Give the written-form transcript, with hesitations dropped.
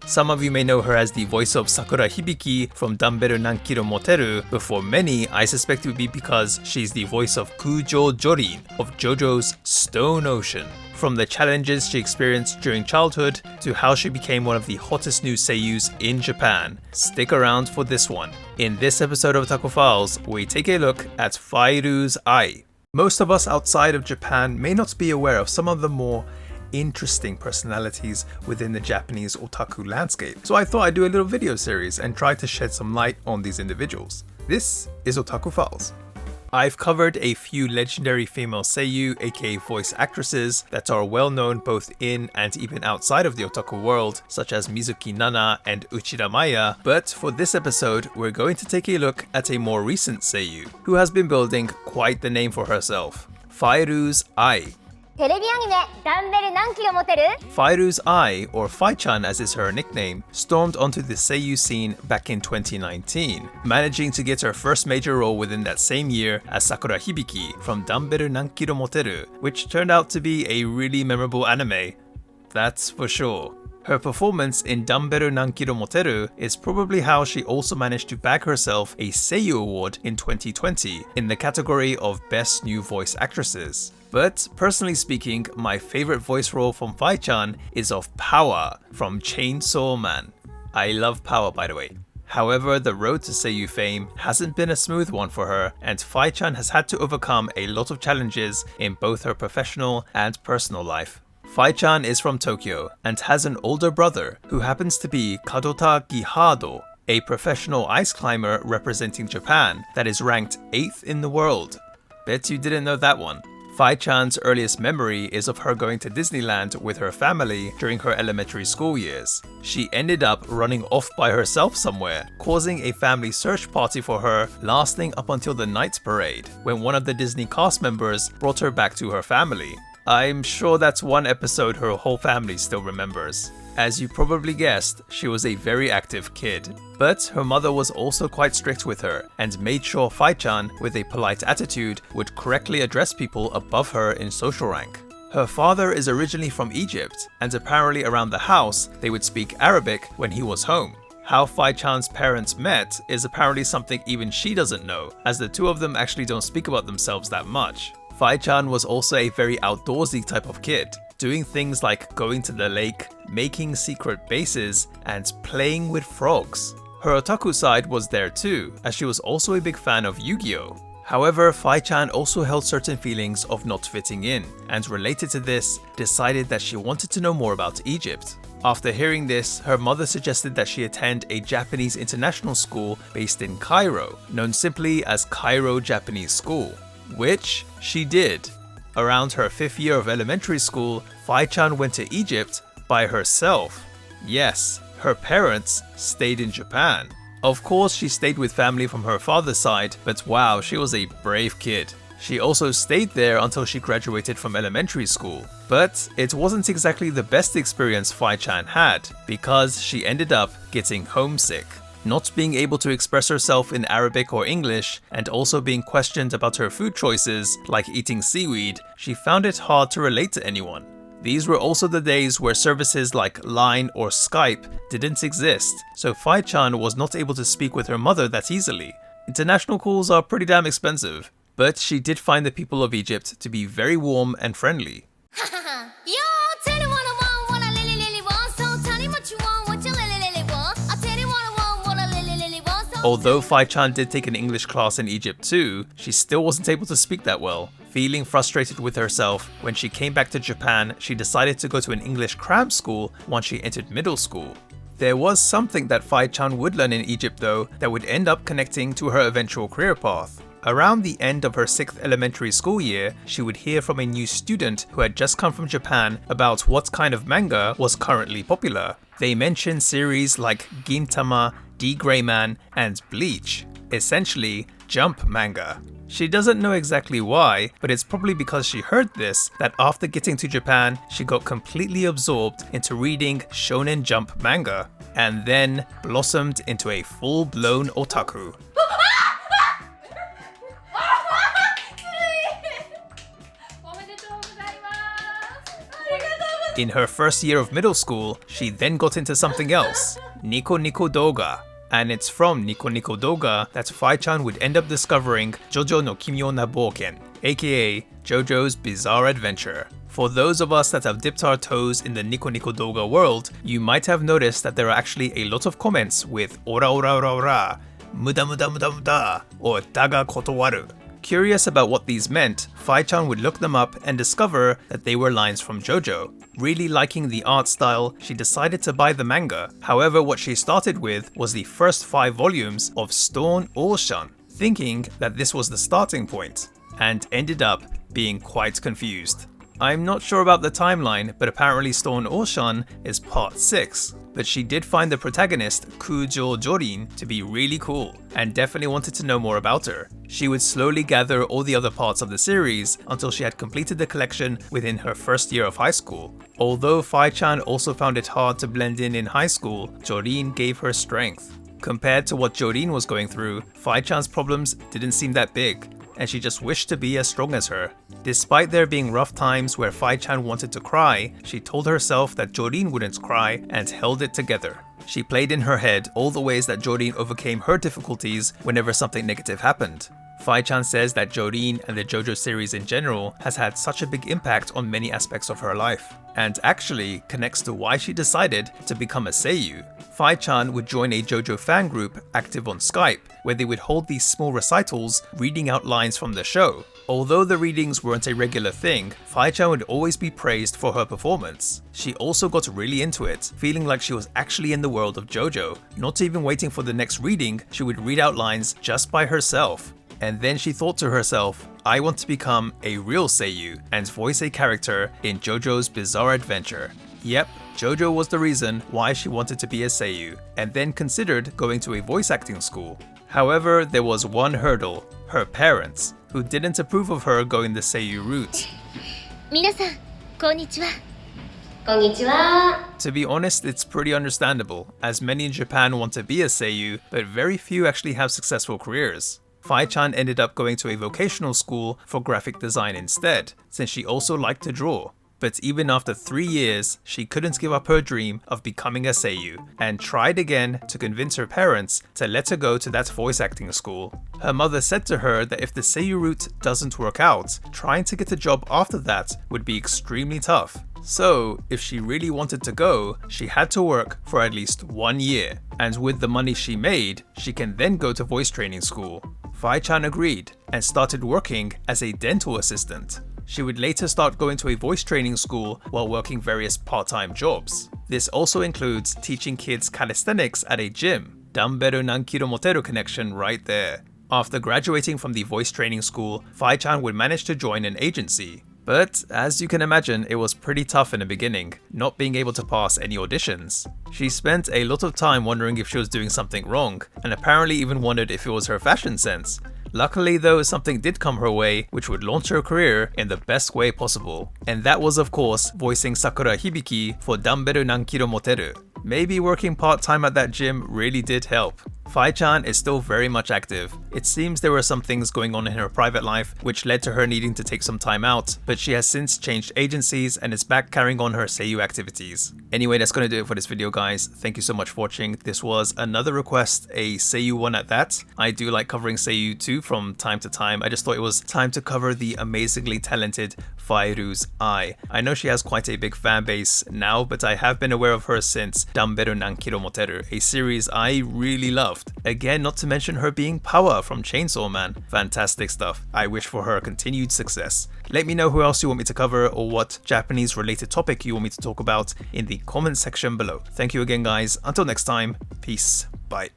Some of you may know her as the voice of Sakura Hibiki from Danberu Nankiro Moteru, but for many, I suspect it would be because she's the voice of Cujoh Jolyne of JoJo's Stone Ocean. From the challenges she experienced during childhood to how she became one of the hottest new seiyus in Japan. Stick around for this one. In this episode of Otaku Files, we take a look at Fairouz Ai. Most of us outside of Japan may not be aware of some of the more interesting personalities within the Japanese otaku landscape, so I thought I'd do a little video series and try to shed some light on these individuals. This is Otaku Files. I've covered a few legendary female seiyuu, aka voice actresses, that are well known both in and even outside of the otaku world, such as Mizuki Nana and Uchida Maya, but for this episode we're going to take a look at a more recent seiyuu, who has been building quite the name for herself, Fairouz Ai. Fairouz Ai, or Fai-chan as is her nickname, stormed onto the seiyuu scene back in 2019, managing to get her first major role within that same year as Sakura Hibiki from Danberu Nankiro Moteru, which turned out to be a really memorable anime. That's for sure. Her performance in Danberu Nankiro Moteru is probably how she also managed to bag herself a Seiyuu Award in 2020 in the category of Best New Voice Actresses. But personally speaking, my favorite voice role from Fai-chan is of Power from Chainsaw Man. I love Power, by the way. However, the road to seiyuu fame hasn't been a smooth one for her, and Fai-chan has had to overcome a lot of challenges in both her professional and personal life. Fai-chan is from Tokyo and has an older brother who happens to be Kadota Gihado, a professional ice climber representing Japan that is ranked 8th in the world. Bet you didn't know that one. Fai-chan's earliest memory is of her going to Disneyland with her family during her elementary school years. She ended up running off by herself somewhere, causing a family search party for her lasting up until the night parade, when one of the Disney cast members brought her back to her family. I'm sure that's one episode her whole family still remembers. As you probably guessed, she was a very active kid. But her mother was also quite strict with her and made sure Fai-chan, with a polite attitude, would correctly address people above her in social rank. Her father is originally from Egypt, and apparently around the house they would speak Arabic when he was home. How Fai-chan's parents met is apparently something even she doesn't know, as the two of them actually don't speak about themselves that much. Fai-chan was also a very outdoorsy type of kid, doing things like going to the lake, making secret bases, and playing with frogs. Her otaku side was there too, as she was also a big fan of Yu-Gi-Oh! However, Fai-chan also held certain feelings of not fitting in, and related to this, decided that she wanted to know more about Egypt. After hearing this, her mother suggested that she attend a Japanese international school based in Cairo, known simply as Cairo Japanese School, which she did. Around her 5th year of elementary school, Fai-chan went to Egypt by herself. Yes, her parents stayed in Japan. Of course, she stayed with family from her father's side, but wow, she was a brave kid. She also stayed there until she graduated from elementary school. But it wasn't exactly the best experience Fai-chan had, because she ended up getting homesick. Not being able to express herself in Arabic or English, and also being questioned about her food choices, like eating seaweed, she found it hard to relate to anyone. These were also the days where services like Line or Skype didn't exist, so Fai-chan was not able to speak with her mother that easily. International calls are pretty damn expensive, but she did find the people of Egypt to be very warm and friendly. Although Fai-chan did take an English class in Egypt too, she still wasn't able to speak that well. Feeling frustrated with herself, when she came back to Japan, she decided to go to an English cram school once she entered middle school. There was something that Fai-chan would learn in Egypt though that would end up connecting to her eventual career path. Around the end of her 6th elementary school year, she would hear from a new student who had just come from Japan about what kind of manga was currently popular. They mentioned series like Gintama, D-Greyman, and Bleach, essentially jump manga. She doesn't know exactly why, but it's probably because she heard this that after getting to Japan, she got completely absorbed into reading Shonen Jump manga, and then blossomed into a full-blown otaku. In her first year of middle school, she then got into something else, Nico Nico Doga. And it's from Nico Nico Doga that Fai-chan would end up discovering JoJo no Kimyo na Bouken, aka JoJo's Bizarre Adventure. For those of us that have dipped our toes in the Nico Nico Doga world, you might have noticed that there are actually a lot of comments with ora ora ora ora, muda muda muda muda, or daga kotowaru. Curious about what these meant, Fai-chan would look them up and discover that they were lines from JoJo. Really liking the art style, she decided to buy the manga. However, what she started with was the first 5 volumes of Stone Ocean, thinking that this was the starting point, and ended up being quite confused. I'm not sure about the timeline, but apparently Stone Ocean is part 6. But she did find the protagonist, Cujoh Jolyne, to be really cool, and definitely wanted to know more about her. She would slowly gather all the other parts of the series until she had completed the collection within her first year of high school. Although Fai-chan also found it hard to blend in high school, Jolyne gave her strength. Compared to what Jolyne was going through, Fai-chan's problems didn't seem that big, and she just wished to be as strong as her. Despite there being rough times where Fai-chan wanted to cry, she told herself that Jolyne wouldn't cry and held it together. She played in her head all the ways that Jolyne overcame her difficulties whenever something negative happened. Fai-chan says that Jolyne and the JoJo series in general has had such a big impact on many aspects of her life, and actually connects to why she decided to become a seiyuu. Fai-chan would join a JoJo fan group active on Skype, where they would hold these small recitals reading out lines from the show. Although the readings weren't a regular thing, Fai-chan would always be praised for her performance. She also got really into it, feeling like she was actually in the world of JoJo. Not even waiting for the next reading, she would read out lines just by herself. And then she thought to herself, I want to become a real seiyuu and voice a character in JoJo's Bizarre Adventure. Yep, JoJo was the reason why she wanted to be a seiyuu, and then considered going to a voice acting school. However, there was one hurdle, her parents, who didn't approve of her going the seiyuu route. 皆さん、こんにちは。こんにちは。 To be honest, it's pretty understandable, as many in Japan want to be a seiyuu, but very few actually have successful careers. Fai-chan ended up going to a vocational school for graphic design instead, since she also liked to draw. But even after 3 years, she couldn't give up her dream of becoming a seiyuu, and tried again to convince her parents to let her go to that voice acting school. Her mother said to her that if the seiyuu route doesn't work out, trying to get a job after that would be extremely tough. So, if she really wanted to go, she had to work for at least 1 year, and with the money she made, she can then go to voice training school. Fai-chan agreed and started working as a dental assistant. She would later start going to a voice training school while working various part-time jobs. This also includes teaching kids calisthenics at a gym. Dumbbell Nankiro Moteru connection right there. After graduating from the voice training school, Fai-chan would manage to join an agency. But as you can imagine, it was pretty tough in the beginning, not being able to pass any auditions. She spent a lot of time wondering if she was doing something wrong, and apparently even wondered if it was her fashion sense. Luckily though, something did come her way which would launch her career in the best way possible. And that was of course voicing Sakura Hibiki for Dumbbell Nankiro Moteru. Maybe working part-time at that gym really did help. Fai-chan is still very much active. It seems there were some things going on in her private life which led to her needing to take some time out, but she has since changed agencies and is back carrying on her seiyuu activities. Anyway, that's gonna do it for this video guys. Thank you so much for watching. This was another request, a seiyuu one at that. I do like covering seiyuu too from time to time. I just thought it was time to cover the amazingly talented Fairouz Ai. I know she has quite a big fan base now, but I have been aware of her since Dumbbell Nankiro Moteru, a series I really loved. Again, not to mention her being Power from Chainsaw Man. Fantastic stuff. I wish for her continued success. Let me know who else you want me to cover or what Japanese related topic you want me to talk about in the comment section below. Thank you again guys. Until next time, peace, bye.